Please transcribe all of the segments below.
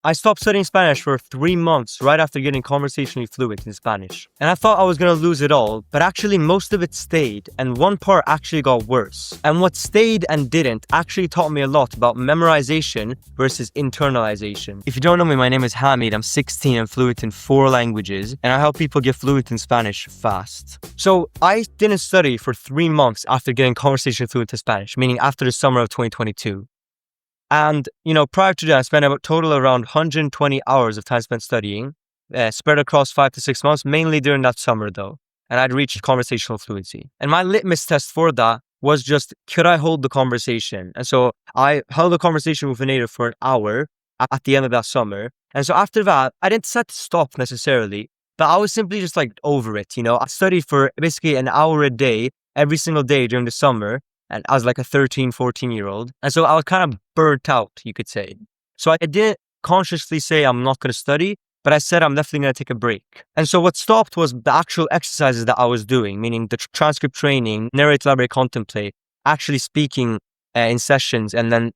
I stopped studying Spanish for 3 months right after getting conversationally fluent in Spanish. And I thought I was gonna lose it all, but actually most of it stayed, and one part actually got worse. And what stayed and didn't actually taught me a lot about memorization versus internalization. If you don't know me, my name is Hamid, I'm 16 and fluent in 4 languages, and I help people get fluent in Spanish fast. So I didn't study for 3 months after getting conversationally fluent in Spanish, meaning after the summer of 2022. And, prior to that, I spent about total around 120 hours of time spent studying, spread across 5 to 6 months, mainly during that summer though. And I'd reached conversational fluency. And my litmus test for that was just, could I hold the conversation? And so I held a conversation with a native for an hour at the end of that summer. And so after that, I didn't set to stop necessarily, but I was simply just like over it. I studied for basically an hour a day, every single day during the summer. And I was like a 13, 14-year-old. And so I was kind of burnt out, you could say. So I didn't consciously say I'm not going to study, but I said I'm definitely going to take a break. And so what stopped was the actual exercises that I was doing, meaning the transcript training, narrate, elaborate, contemplate, actually speaking in sessions, and then,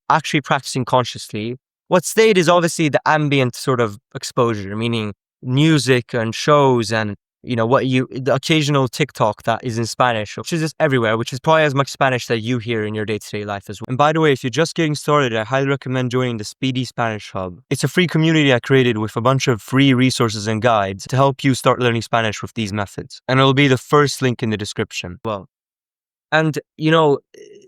actually practicing consciously. What stayed is obviously the ambient sort of exposure, meaning music and shows and the occasional TikTok that is in Spanish, which is just everywhere, which is probably as much Spanish that you hear in your day-to-day life as well. And by the way, if you're just getting started, I highly recommend joining the Speedy Spanish Hub. It's a free community I created with a bunch of free resources and guides to help you start learning Spanish with these methods. And it'll be the first link in the description. Well, and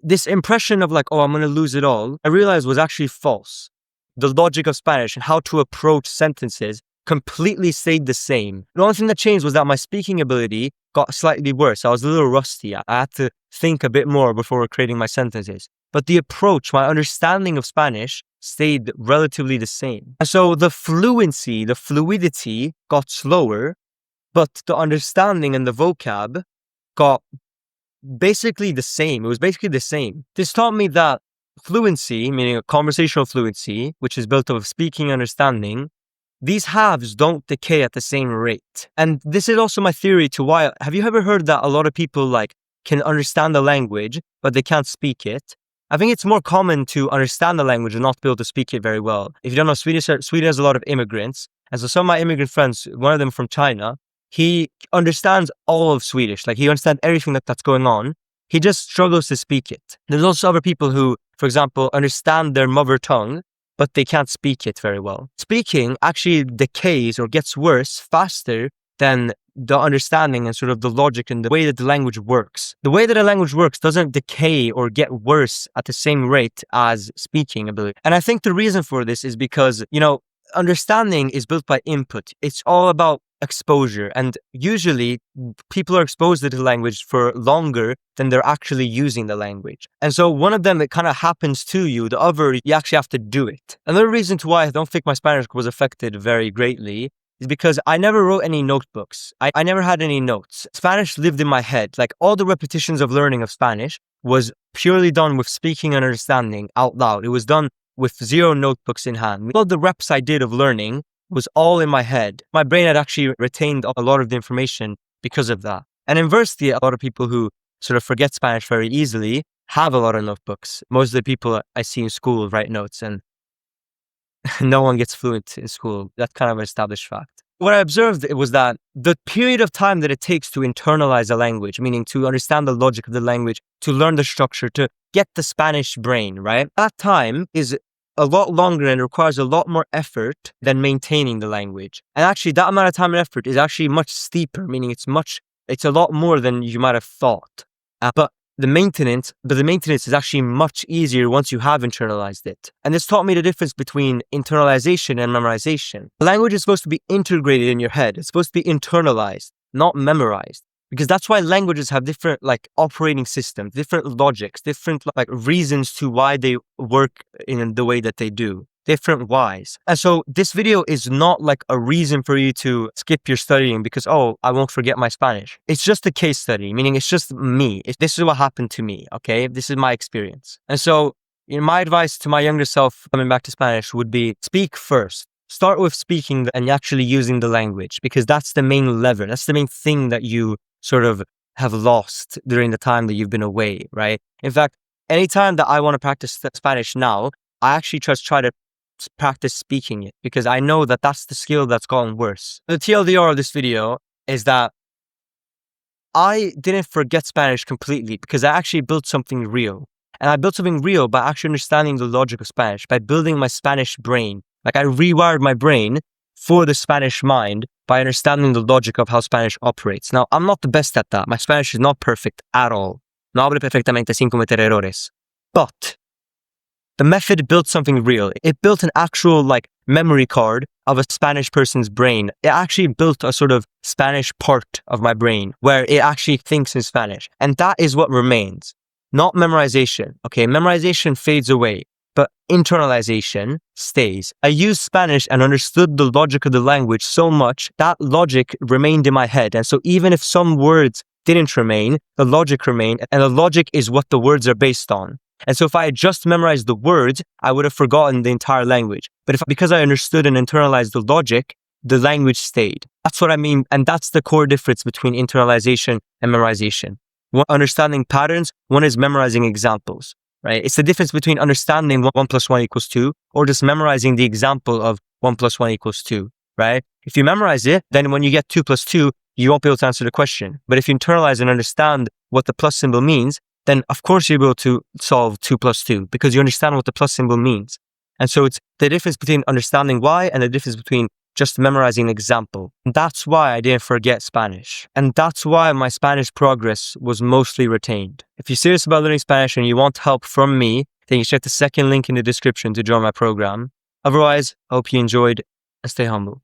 this impression of like, oh, I'm going to lose it all, I realized was actually false. The logic of Spanish and how to approach sentences completely stayed the same. The only thing that changed was that my speaking ability got slightly worse. I was a little rusty. I had to think a bit more before creating my sentences. But the approach, my understanding of Spanish stayed relatively the same. And so the fluency, the fluidity got slower, but the understanding and the vocab got basically the same. It was basically the same. This taught me that fluency, meaning a conversational fluency, which is built up of speaking and understanding, these halves don't decay at the same rate. And this is also my theory to why. Have you ever heard that a lot of people can understand the language, but they can't speak it? I think it's more common to understand the language and not be able to speak it very well. If you don't know, Sweden has a lot of immigrants. And so some of my immigrant friends, one of them from China, he understands all of Swedish. He understands everything that's going on. He just struggles to speak it. There's also other people who, for example, understand their mother tongue, but they can't speak it very well. Speaking actually decays or gets worse faster than the understanding and sort of the logic and the way that the language works. The way that a language works doesn't decay or get worse at the same rate as speaking ability. And I think the reason for this is because, understanding is built by input. It's all about exposure. And usually people are exposed to the language for longer than they're actually using the language. And so one of them, it kind of happens to you. The other, you actually have to do it. Another reason to why I don't think my Spanish was affected very greatly is because I never wrote any notebooks. I never had any notes. Spanish lived in my head. All the repetitions of learning of Spanish was purely done with speaking and understanding out loud. It was done with 0 notebooks in hand. All the reps I did of learning was all in my head. My brain had actually retained a lot of the information because of that. And inversely, a lot of people who sort of forget Spanish very easily have a lot of notebooks. Most of the people I see in school write notes, and no one gets fluent in school. That's kind of an established fact. What I observed was that the period of time that it takes to internalize a language, meaning to understand the logic of the language, to learn the structure, to get the Spanish brain, right? That time is a lot longer and requires a lot more effort than maintaining the language. And actually that amount of time and effort is actually much steeper, meaning it's a lot more than you might have thought. But the maintenance is actually much easier once you have internalized it. And this taught me the difference between internalization and memorization. The language is supposed to be integrated in your head. It's supposed to be internalized, not memorized. Because that's why languages have different operating systems, different logics, different reasons to why they work in the way that they do. Different whys. And so this video is not a reason for you to skip your studying because, oh, I won't forget my Spanish. It's just a case study, meaning it's just me. This is what happened to me, okay? This is my experience. And so my advice to my younger self coming back to Spanish would be speak first. Start with speaking and actually using the language because that's the main lever. That's the main thing that you sort of have lost during the time that you've been away, right? In fact, anytime that I want to practice Spanish now, I actually just try to practice speaking it because I know that that's the skill that's gotten worse. The TLDR of this video is that I didn't forget Spanish completely because I actually built something real. And I built something real by actually understanding the logic of Spanish, by building my Spanish brain. Like I rewired my brain for the Spanish mind by understanding the logic of how Spanish operates. Now, I'm not the best at that. My Spanish is not perfect at all. No hablo perfectamente sin cometer errores. But the method built something real. It built an actual memory card of a Spanish person's brain. It actually built a sort of Spanish part of my brain where it actually thinks in Spanish. And that is what remains, not memorization. Okay, memorization fades away, but internalization stays. I used Spanish and understood the logic of the language so much that logic remained in my head. And so even if some words didn't remain, the logic remained, and the logic is what the words are based on. And so if I had just memorized the words, I would have forgotten the entire language. But because I understood and internalized the logic, the language stayed. That's what I mean. And that's the core difference between internalization and memorization. Understanding patterns, one is memorizing examples, right? It's the difference between understanding 1 plus 1 equals 2 or just memorizing the example of 1 plus 1 equals 2, right? If you memorize it, then when you get 2 plus 2, you won't be able to answer the question. But if you internalize and understand what the plus symbol means, then of course you'll be able to solve 2 plus 2 because you understand what the plus symbol means. And so it's the difference between understanding why and the difference between just memorizing an example. And that's why I didn't forget Spanish. And that's why my Spanish progress was mostly retained. If you're serious about learning Spanish and you want help from me, then you check the second link in the description to join my program. Otherwise, I hope you enjoyed and stay humble.